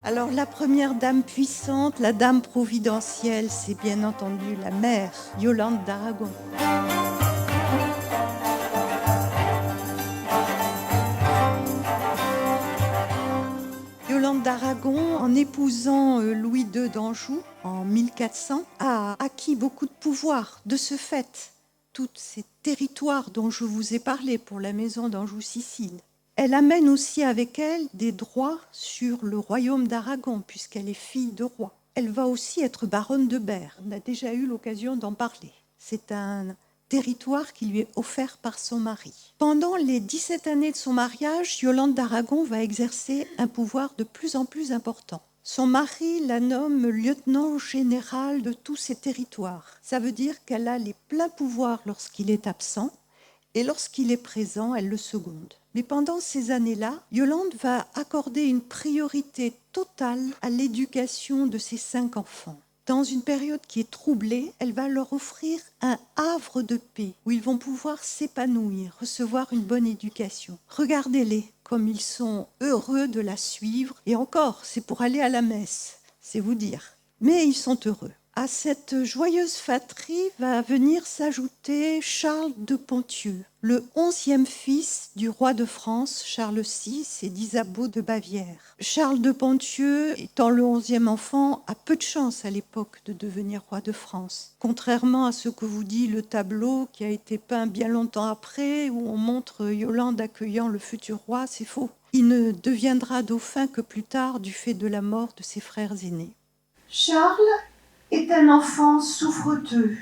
Alors la première dame puissante, la dame providentielle, c'est bien entendu la mère, Yolande d'Aragon. Yolande d'Aragon, en épousant Louis II d'Anjou en 1400, a acquis beaucoup de pouvoir. De ce fait, tous ces territoires dont je vous ai parlé pour la maison d'Anjou-Sicile, elle amène aussi avec elle des droits sur le royaume d'Aragon, puisqu'elle est fille de roi. Elle va aussi être baronne de Berre. On a déjà eu l'occasion d'en parler. C'est un territoire qui lui est offert par son mari. Pendant les 17 années de son mariage, Yolande d'Aragon va exercer un pouvoir de plus en plus important. Son mari la nomme lieutenant général de tous ces territoires. Ça veut dire qu'elle a les pleins pouvoirs lorsqu'il est absent, et lorsqu'il est présent, elle le seconde. Mais pendant ces années-là, Yolande va accorder une priorité totale à l'éducation de ses 5 enfants. Dans une période qui est troublée, elle va leur offrir un havre de paix où ils vont pouvoir s'épanouir, recevoir une bonne éducation. Regardez-les comme ils sont heureux de la suivre. Et encore, c'est pour aller à la messe, c'est vous dire. Mais ils sont heureux. À cette joyeuse fratrie va venir s'ajouter Charles de Ponthieu, le 11e fils du roi de France, Charles VI, et d'Isabeau de Bavière. Charles de Ponthieu, étant le 11e enfant, a peu de chance à l'époque de devenir roi de France. Contrairement à ce que vous dit le tableau qui a été peint bien longtemps après, où on montre Yolande accueillant le futur roi, c'est faux. Il ne deviendra dauphin que plus tard du fait de la mort de ses frères aînés. Charles est un enfant souffreteux,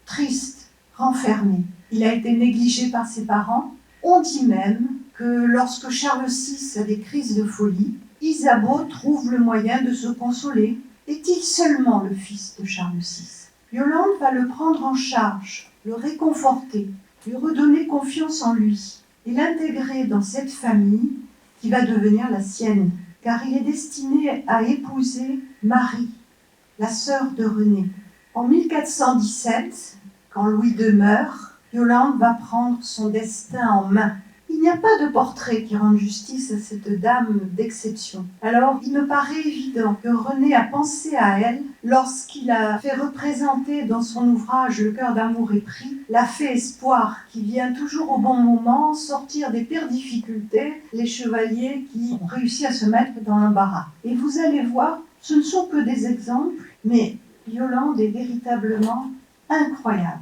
triste, renfermé. Il a été négligé par ses parents. On dit même que lorsque Charles VI a des crises de folie, Isabeau trouve le moyen de se consoler. Est-il seulement le fils de Charles VI ? Yolande va le prendre en charge, le réconforter, lui redonner confiance en lui et l'intégrer dans cette famille qui va devenir la sienne, car il est destiné à épouser Marie, la sœur de René. En 1417, quand Louis II meurt, Yolande va prendre son destin en main. Il n'y a pas de portrait qui rende justice à cette dame d'exception. Alors, il me paraît évident que René a pensé à elle lorsqu'il a fait représenter dans son ouvrage Le cœur d'amour épris la fée espoir qui vient toujours au bon moment sortir des pires difficultés les chevaliers qui ont réussi à se mettre dans l'embarras. Et vous allez voir, ce ne sont que des exemples, mais Yolande est véritablement incroyable.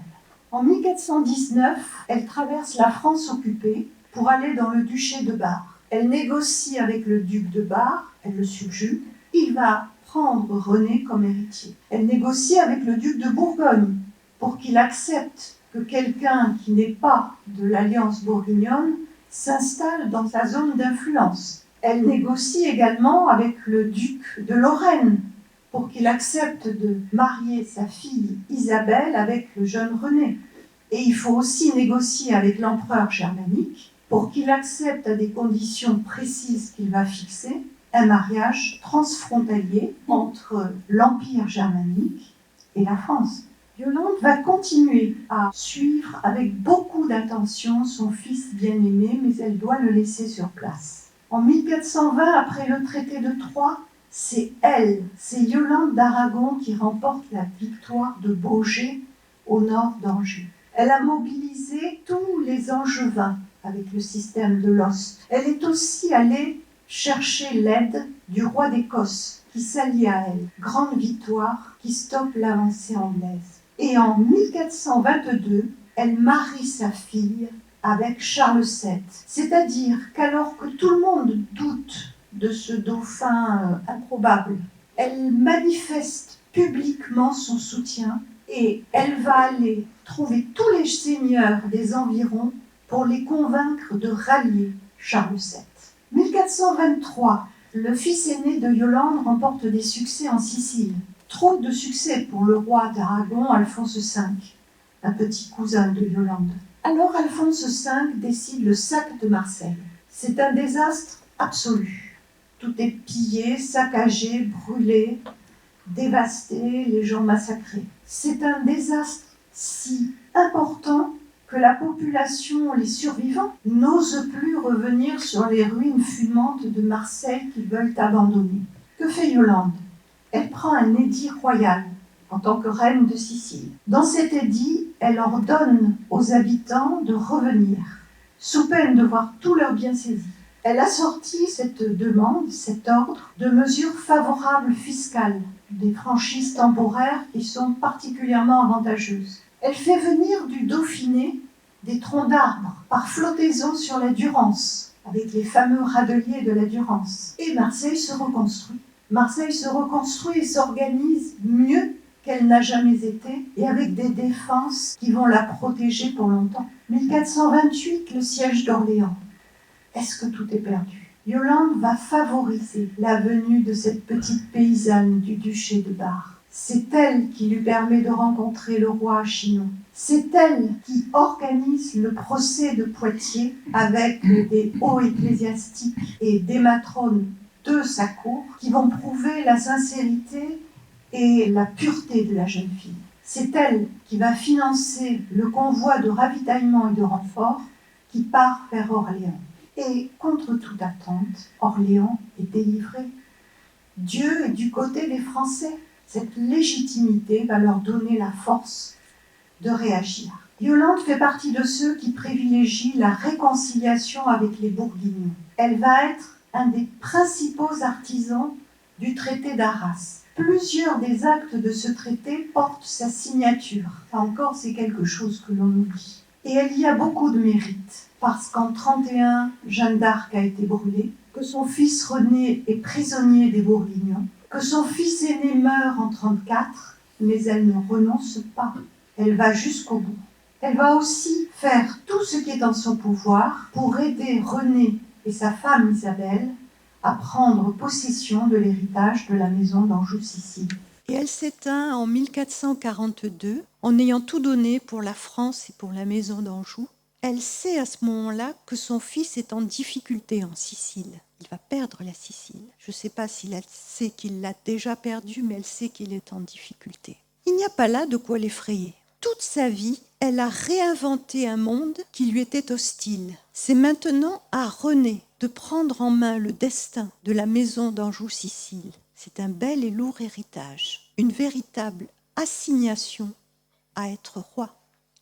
En 1419, elle traverse la France occupée pour aller dans le duché de Bar. Elle négocie avec le duc de Bar, elle le subjugue, il va prendre René comme héritier. Elle négocie avec le duc de Bourgogne pour qu'il accepte que quelqu'un qui n'est pas de l'alliance bourguignonne s'installe dans sa zone d'influence. Elle négocie également avec le duc de Lorraine pour qu'il accepte de marier sa fille Isabelle avec le jeune René. Et il faut aussi négocier avec l'empereur germanique pour qu'il accepte à des conditions précises qu'il va fixer un mariage transfrontalier entre l'Empire germanique et la France. Yolande va continuer à suivre avec beaucoup d'attention son fils bien-aimé, mais elle doit le laisser sur place. En 1420, après le traité de Troyes, c'est elle, c'est Yolande d'Aragon qui remporte la victoire de Baugé au nord d'Angers. Elle a mobilisé tous les Angevins avec le système de l'Ost. Elle est aussi allée chercher l'aide du roi d'Écosse qui s'allie à elle. Grande victoire qui stoppe l'avancée anglaise. Et en 1422, elle marie sa fille avec Charles VII. C'est-à-dire qu'alors que tout le monde doute de ce dauphin improbable, elle manifeste publiquement son soutien et elle va aller trouver tous les seigneurs des environs pour les convaincre de rallier Charles VII. 1423, le fils aîné de Yolande remporte des succès en Sicile. Trop de succès pour le roi d'Aragon, Alphonse V, un petit cousin de Yolande. Alors Alphonse V décide le sac de Marseille. C'est un désastre absolu. Tout est pillé, saccagé, brûlé, dévasté, les gens massacrés. C'est un désastre si important que la population, les survivants, n'osent plus revenir sur les ruines fumantes de Marseille qu'ils veulent abandonner. Que fait Yolande? Elle prend un édit royal en tant que reine de Sicile. Dans cet édit, elle ordonne aux habitants de revenir, sous peine de voir tous leurs biens saisis. Elle assortit cette demande, cet ordre, de mesures favorables fiscales, des franchises temporaires qui sont particulièrement avantageuses. Elle fait venir du Dauphiné des troncs d'arbres par flottaison sur la Durance, avec les fameux râteliers de la Durance. Et Marseille se reconstruit. Marseille se reconstruit et s'organise mieux qu'elle n'a jamais été, et avec des défenses qui vont la protéger pour longtemps. 1428, le siège d'Orléans. Est-ce que tout est perdu? Yolande va favoriser la venue de cette petite paysanne du duché de Bar. C'est elle qui lui permet de rencontrer le roi Chinon. C'est elle qui organise le procès de Poitiers avec des hauts ecclésiastiques et des matrones de sa cour qui vont prouver la sincérité et la pureté de la jeune fille. C'est elle qui va financer le convoi de ravitaillement et de renfort qui part vers Orléans. Et contre toute attente, Orléans est délivré. Dieu est du côté des Français. Cette légitimité va leur donner la force de réagir. Yolande fait partie de ceux qui privilégient la réconciliation avec les Bourguignons. Elle va être un des principaux artisans du traité d'Arras. Plusieurs des actes de ce traité portent sa signature. Ça encore, c'est quelque chose que l'on oublie. Et elle y a beaucoup de mérite, parce qu'en 1931, Jeanne d'Arc a été brûlée, que son fils René est prisonnier des Bourguignons, que son fils aîné meurt en 1934, mais elle ne renonce pas. Elle va jusqu'au bout. Elle va aussi faire tout ce qui est en son pouvoir pour aider René et sa femme Isabelle à prendre possession de l'héritage de la maison d'Anjou-Sicile. Et elle s'éteint en 1442 en ayant tout donné pour la France et pour la maison d'Anjou. Elle sait à ce moment-là que son fils est en difficulté en Sicile. Il va perdre la Sicile. Je ne sais pas s'il sait qu'il l'a déjà perdu, mais elle sait qu'il est en difficulté. Il n'y a pas là de quoi l'effrayer. Toute sa vie, elle a réinventé un monde qui lui était hostile. C'est maintenant à René de prendre en main le destin de la maison d'Anjou-Sicile. C'est un bel et lourd héritage, une véritable assignation à être roi.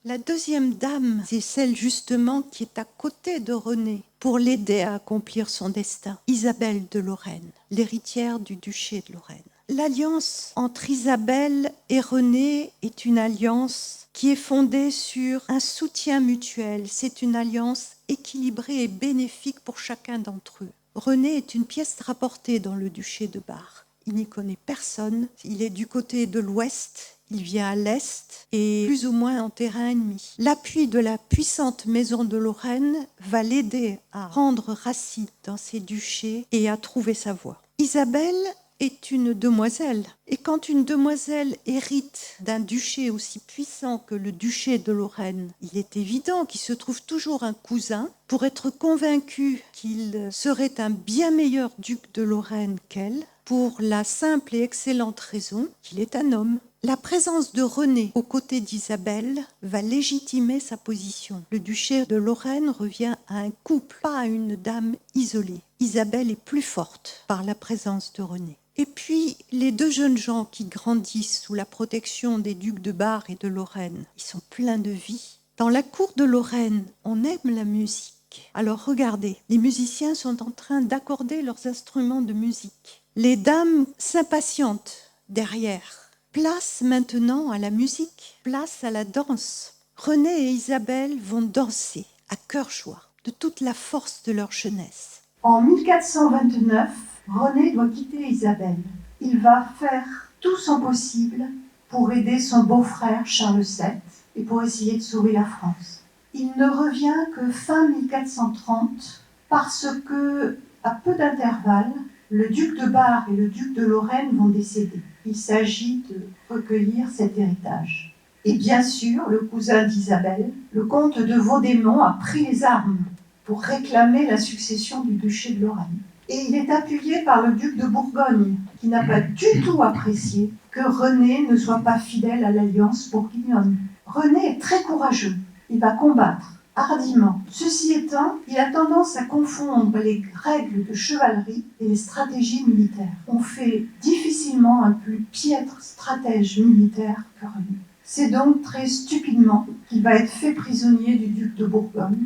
La deuxième dame, c'est celle justement qui est à côté de René pour l'aider à accomplir son destin, Isabelle de Lorraine, l'héritière du duché de Lorraine. L'alliance entre Isabelle et René est une alliance qui est fondée sur un soutien mutuel. C'est une alliance équilibrée et bénéfique pour chacun d'entre eux. René est une pièce rapportée dans le duché de Bar. Il n'y connaît personne. Il est du côté de l'ouest, il vient à l'est et plus ou moins en terrain ennemi. L'appui de la puissante maison de Lorraine va l'aider à prendre racine dans ses duchés et à trouver sa voie. Isabelle est une demoiselle. Et quand une demoiselle hérite d'un duché aussi puissant que le duché de Lorraine, il est évident qu'il se trouve toujours un cousin pour être convaincu qu'il serait un bien meilleur duc de Lorraine qu'elle, pour la simple et excellente raison qu'il est un homme. La présence de René aux côtés d'Isabelle va légitimer sa position. Le duché de Lorraine revient à un couple, pas à une dame isolée. Isabelle est plus forte par la présence de René. Et puis, les deux jeunes gens qui grandissent sous la protection des ducs de Bar et de Lorraine, ils sont pleins de vie. Dans la cour de Lorraine, on aime la musique. Alors regardez, les musiciens sont en train d'accorder leurs instruments de musique. Les dames s'impatientent derrière. Place maintenant à la musique, place à la danse. René et Isabelle vont danser à cœur joie, de toute la force de leur jeunesse. En 1429, René doit quitter Isabelle. Il va faire tout son possible pour aider son beau-frère Charles VII et pour essayer de sauver la France. Il ne revient que fin 1430 parce que, à peu d'intervalle, le duc de Bar et le duc de Lorraine vont décéder. Il s'agit de recueillir cet héritage. Et bien sûr, le cousin d'Isabelle, le comte de Vaudémont, a pris les armes pour réclamer la succession du duché de Lorraine. Et il est appuyé par le duc de Bourgogne, qui n'a pas du tout apprécié que René ne soit pas fidèle à l'alliance bourguignonne. René est très courageux. Il va combattre. hardiment. Ceci étant, il a tendance à confondre les règles de chevalerie et les stratégies militaires. On fait difficilement un plus piètre stratège militaire que René. C'est donc très stupidement qu'il va être fait prisonnier du duc de Bourgogne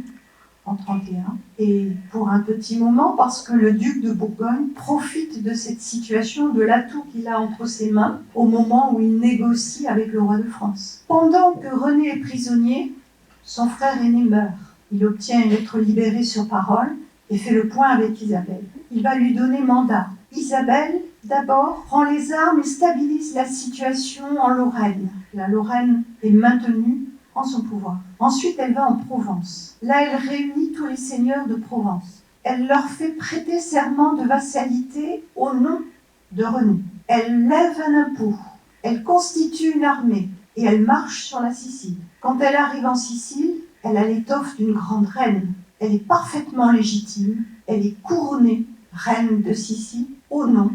en 1931, et pour un petit moment, parce que le duc de Bourgogne profite de cette situation, de l'atout qu'il a entre ses mains, au moment où il négocie avec le roi de France. Pendant que René est prisonnier, son frère aîné meurt. Il obtient d'être libéré sur parole et fait le point avec Isabelle. Il va lui donner mandat. Isabelle, d'abord, prend les armes et stabilise la situation en Lorraine. La Lorraine est maintenue en son pouvoir. Ensuite, elle va en Provence. Là, elle réunit tous les seigneurs de Provence. Elle leur fait prêter serment de vassalité au nom de René. Elle lève un impôt. Elle constitue une armée et elle marche sur la Sicile. Quand elle arrive en Sicile, elle a l'étoffe d'une grande reine. Elle est parfaitement légitime. Elle est couronnée reine de Sicile au nom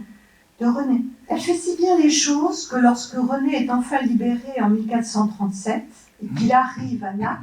de René. Elle fait si bien les choses que lorsque René est enfin libéré en 1437 et qu'il arrive à Naples,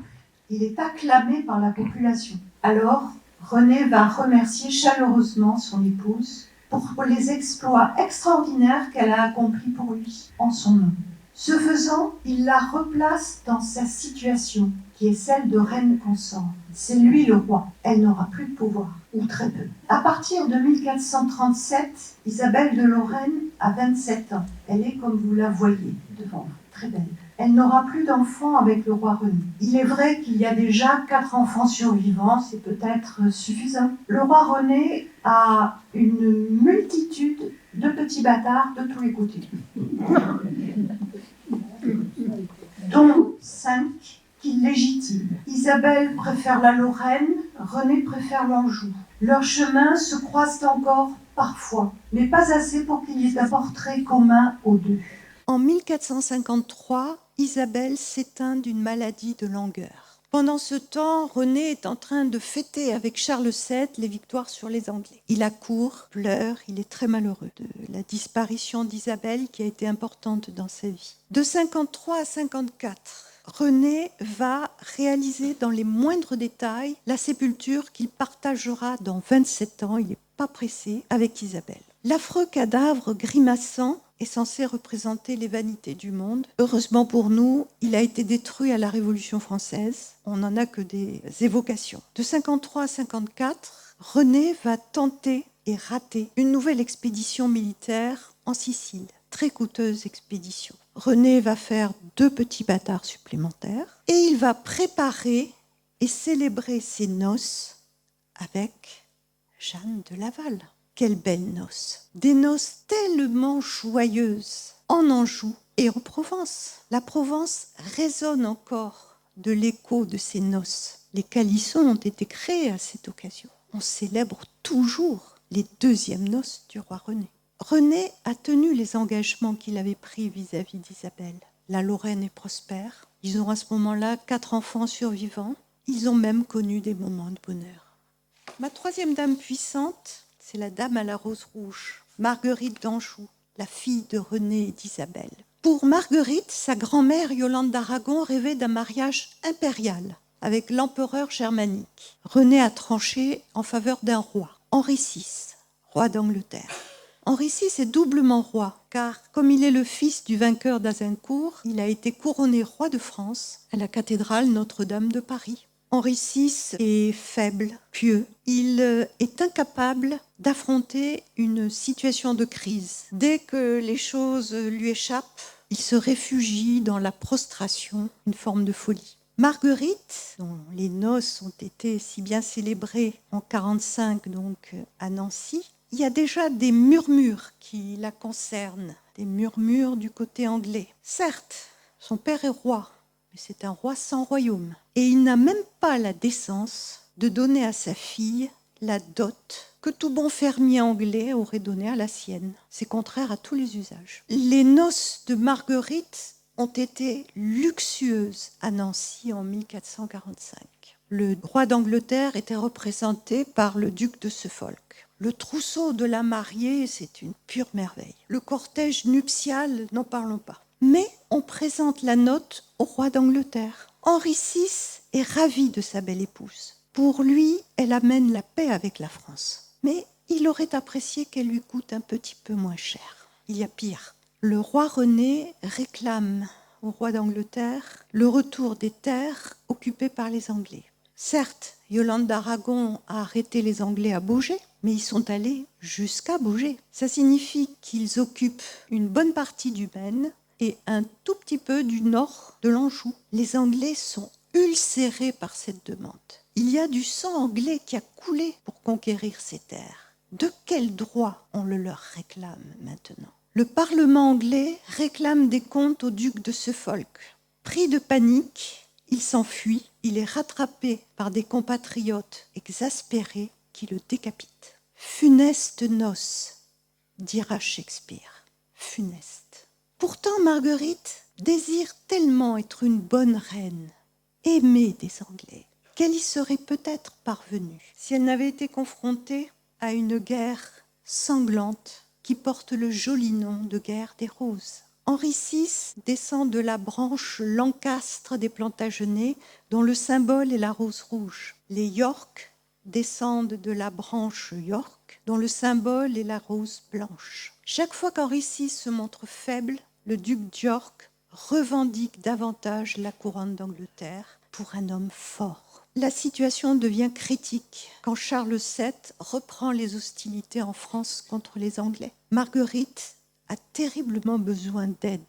il est acclamé par la population. Alors, René va remercier chaleureusement son épouse pour les exploits extraordinaires qu'elle a accomplis pour lui en son nom. Ce faisant, il la replace dans sa situation, qui est celle de reine consort. C'est lui le roi. Elle n'aura plus de pouvoir, ou très peu. À partir de 1437, Isabelle de Lorraine a 27 ans. Elle est, comme vous la voyez devant vous, très belle. Elle n'aura plus d'enfants avec le roi René. Il est vrai qu'il y a déjà 4 enfants survivants, c'est peut-être suffisant. Le roi René a une multitude de petits bâtards de tous les côtés, dont 5 qu'il légitime. Isabelle préfère la Lorraine, René préfère l'Anjou. Leurs chemins se croisent encore parfois, mais pas assez pour qu'il y ait un portrait commun aux deux. En 1453, Isabelle s'éteint d'une maladie de langueur. Pendant ce temps, René est en train de fêter avec Charles VII les victoires sur les Anglais. Il accourt, pleure, il est très malheureux de la disparition d'Isabelle qui a été importante dans sa vie. De 53 à 54, René va réaliser dans les moindres détails la sépulture qu'il partagera dans 27 ans, il n'est pas pressé, avec Isabelle. L'affreux cadavre grimaçant est censé représenter les vanités du monde. Heureusement pour nous, il a été détruit à la Révolution française. On n'en a que des évocations. De 53 à 54, René va tenter et rater une nouvelle expédition militaire en Sicile. Très coûteuse expédition. René va faire 2 petits bâtards supplémentaires et il va préparer et célébrer ses noces avec Jeanne de Laval. Quelles belles noces! Des noces tellement joyeuses en Anjou et en Provence. La Provence résonne encore de l'écho de ces noces. Les calissons ont été créés à cette occasion. On célèbre toujours les 2e noces du roi René. René a tenu les engagements qu'il avait pris vis-à-vis d'Isabelle. La Lorraine est prospère. Ils ont à ce moment-là 4 enfants survivants. Ils ont même connu des moments de bonheur. Ma 3e dame puissante, c'est la dame à la rose rouge, Marguerite d'Anjou, la fille de René et d'Isabelle. Pour Marguerite, sa grand-mère Yolande d'Aragon rêvait d'un mariage impérial avec l'empereur germanique. René a tranché en faveur d'un roi, Henri VI, roi d'Angleterre. Henri VI est doublement roi, car comme il est le fils du vainqueur d'Azincourt, il a été couronné roi de France à la cathédrale Notre-Dame de Paris. Henri VI est faible, pieux. Il est incapable d'affronter une situation de crise. Dès que les choses lui échappent, il se réfugie dans la prostration, une forme de folie. Marguerite, dont les noces ont été si bien célébrées en 1945 donc à Nancy, il y a déjà des murmures qui la concernent, des murmures du côté anglais. Certes, son père est roi, mais c'est un roi sans royaume. Et il n'a même pas la décence de donner à sa fille la dot que tout bon fermier anglais aurait donnée à la sienne. C'est contraire à tous les usages. Les noces de Marguerite ont été luxueuses à Nancy en 1445. Le roi d'Angleterre était représenté par le duc de Suffolk. Le trousseau de la mariée, c'est une pure merveille. Le cortège nuptial, n'en parlons pas. Mais on présente la note au roi d'Angleterre. Henri VI est ravi de sa belle épouse. Pour lui, elle amène la paix avec la France. Mais il aurait apprécié qu'elle lui coûte un petit peu moins cher. Il y a pire. Le roi René réclame au roi d'Angleterre le retour des terres occupées par les Anglais. Certes, Yolande d'Aragon a arrêté les Anglais à Baugé, mais ils sont allés jusqu'à Baugé. Ça signifie qu'ils occupent une bonne partie du Maine et un tout petit peu du nord de l'Anjou. Les Anglais sont ulcérés par cette demande. Il y a du sang anglais qui a coulé pour conquérir ces terres. De quel droit on le leur réclame maintenant ? Le Parlement anglais réclame des comptes au duc de Suffolk. Pris de panique, il s'enfuit. Il est rattrapé par des compatriotes exaspérés qui le décapitent. Funeste noce, dira Shakespeare. Funeste. Pourtant, Marguerite désire tellement être une bonne reine, aimée des Anglais, qu'elle y serait peut-être parvenue si elle n'avait été confrontée à une guerre sanglante qui porte le joli nom de guerre des roses. Henri VI descend de la branche lancastre des Plantagenets, dont le symbole est la rose rouge. Les York descendent de la branche York, dont le symbole est la rose blanche. Chaque fois qu'Henri VI se montre faible, le duc d'York revendique davantage la couronne d'Angleterre pour un homme fort. La situation devient critique quand Charles VII reprend les hostilités en France contre les Anglais. Marguerite a terriblement besoin d'aide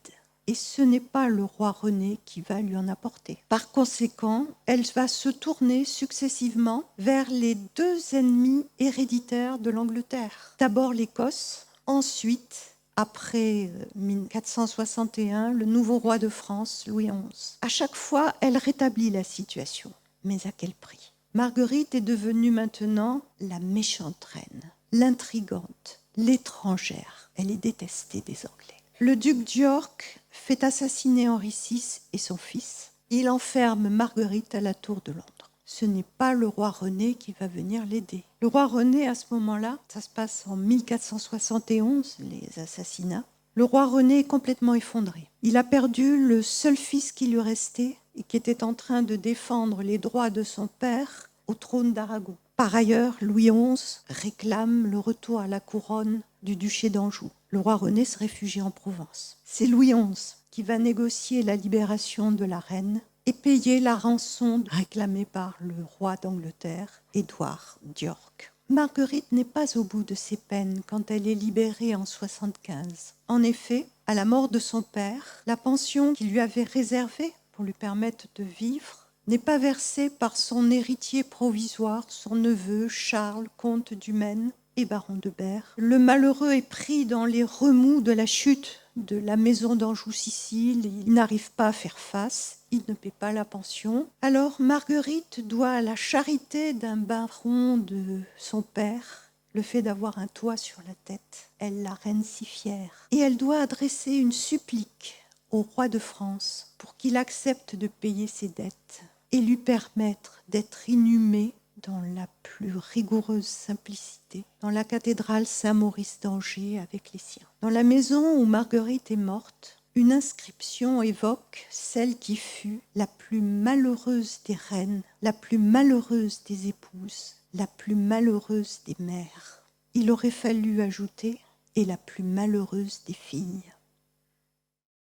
et ce n'est pas le roi René qui va lui en apporter. Par conséquent, elle va se tourner successivement vers les deux ennemis héréditaires de l'Angleterre. D'abord l'Écosse, ensuite, après 1461, le nouveau roi de France, Louis XI. À chaque fois, elle rétablit la situation. Mais à quel prix ? Marguerite est devenue maintenant la méchante reine, l'intrigante, l'étrangère. Elle est détestée des Anglais. Le duc d'York fait assassiner Henri VI et son fils. Il enferme Marguerite à la tour de Londres. Ce n'est pas le roi René qui va venir l'aider. Le roi René, à ce moment-là, ça se passe en 1471, les assassinats, le roi René est complètement effondré. Il a perdu le seul fils qui lui restait et qui était en train de défendre les droits de son père au trône d'Aragon. Par ailleurs, Louis XI réclame le retour à la couronne du duché d'Anjou. Le roi René se réfugie en Provence. C'est Louis XI qui va négocier la libération de la reine et payer la rançon réclamée par le roi d'Angleterre, Édouard d'York. Marguerite n'est pas au bout de ses peines quand elle est libérée en 75. En effet, à la mort de son père, la pension qu'il lui avait réservée pour lui permettre de vivre n'est pas versée par son héritier provisoire, son neveu Charles, comte du Maine et baron de Berre. Le malheureux est pris dans les remous de la chute de la maison d'Anjou-Sicile. Il n'arrive pas à faire face, il ne paie pas la pension. Alors Marguerite doit à la charité d'un baron de son père le fait d'avoir un toit sur la tête. Elle, la reine si fière. Et elle doit adresser une supplique au roi de France pour qu'il accepte de payer ses dettes et lui permettre d'être inhumée dans la plus rigoureuse simplicité, dans la cathédrale Saint-Maurice d'Angers avec les siens. Dans la maison où Marguerite est morte, une inscription évoque celle qui fut la plus malheureuse des reines, la plus malheureuse des épouses, la plus malheureuse des mères. Il aurait fallu ajouter « et la plus malheureuse des filles ».